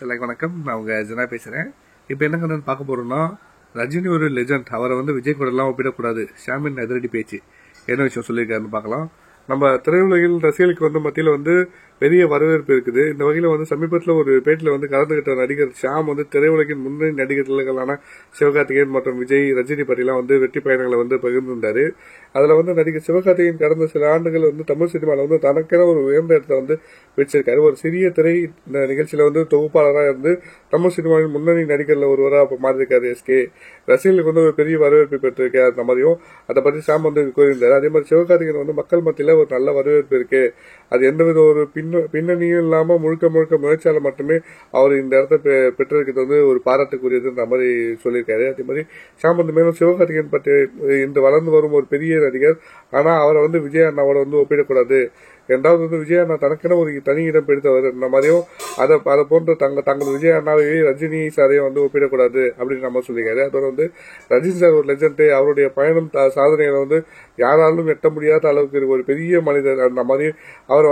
வணக்கம். நான் உங்க ஜனா பேசுறேன். இப்போ என்ன கண்ணு பார்க்க போறோம்னா, ரஜினி ஒரு லெஜண்ட். அவரை விஜய் கூட எல்லாம் ஒப்பிடக்கூடாது. ஷாமின் அதிரடி பேச்சு என்ன விஷயம் சொல்லியிருக்காருன்னு பார்க்கலாம். நம்ம திரையுலகில் ரசிகர்களுக்கு மத்தியில் பெரிய வரவேற்பு இருக்குது. இந்த வகையில் சமீபத்தில் ஒரு பேட்டில் கலந்துகிட்ட நடிகர் ஷாம் திரையுலகின் முன்னணி நடிகர்களான சிவகார்த்திகேயன் மற்றும் விஜய், ரஜினி பற்றிலாம் வெற்றி பயணங்களை பகிர்ந்திருந்தாரு. அதுல நடிகர் சிவகார்த்திகேயன் கடந்த சில ஆண்டுகள் தமிழ் சினிமாவில் தனக்கென ஒரு உயர்ந்த இடத்தை வச்சிருக்காரு. ஒரு சிறிய திரை இந்த நிகழ்ச்சியில தொகுப்பாளராக இருந்து தமிழ் சினிமாவின் முன்னணி நடிகர்ல ஒருவராக மாறியிருக்காரு. எஸ்கே ரசிகர்களுக்கு ஒரு பெரிய வரவேற்பு பெற்றிருக்காரு. அந்த மாதிரியும் அதை பற்றி ஷாம் கூறியிருந்தாரு. அதே மாதிரி சிவகார்த்திகேயன் மக்கள் மத்தியில ஒரு நல்ல வரவேற்பு இருக்கு. அது எந்தவித ஒரு பின்னணியும் இல்லாம முழுக்க முயற்சியால மட்டுமே அவர் இந்த இடத்த பெற்றிருக்கிறது ஒரு பாராட்டுக்குரியதுன்ற மாதிரி சொல்லியிருக்காரு. அதே மாதிரி ஷாம் மேலும் சிவகார்த்திகேயன் பற்றி இந்த வளர்ந்து வரும் ஒரு பெரிய நடிகர். ஆனா அவரை விஜய் அண்ணாவோட ஒப்பிடக்கூடாது. இரண்டாவது விஜய் அண்ணா தனக்கென ஒரு தனி இடம் பிடித்தவர். இந்த மாதிரியும் அதை போன்று தங்கள் விஜய் அண்ணாவையே ரஜினி சாரையும் ஒப்பிடக்கூடாது அப்படின்னு நம்ம சொல்லிக்காரு. அதோட ரஜினி சார் ஒரு லெஜண்ட். அவருடைய பயணம் சாதனைகளை யாராலும் எட்ட முடியாத அளவுக்கு ஒரு பெரிய மனிதர். அந்த மாதிரி அவர்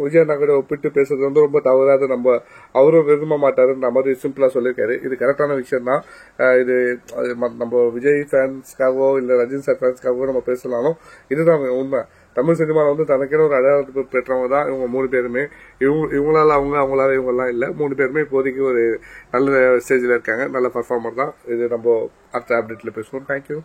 விஜய் அண்ணா கூட ஒப்பிட்டு பேசுறது ரொம்ப தவறாது. அவரும் விரும்ப மாட்டாருன்ற மாதிரி சிம்பிளா சொல்லியிருக்காரு. இது கரெக்டான விஷயம் தான். இது நம்ம விஜய் ஃபேன்ஸ்க்காகவோ இல்ல ரஜினி சார் ஃபேன்ஸ்க்காகவோ நம்ம பேசலாலும் இதுதான் உண்மை. தமிழ் சினிமாவில் தனக்கென ஒரு அடையாளத்தை பெற்றவங்க தான் இவங்க 3 பேருமே. இவங்களால அவங்களால இவங்கெல்லாம் இல்லை. 3 பேருமே இப்போதைக்கு ஒரு நல்ல ஸ்டேஜில் இருக்காங்க. நல்ல பர்ஃபார்மர் தான். இது நம்ம அடுத்த அப்டேட்ல பேசுவோம். தேங்க்யூ.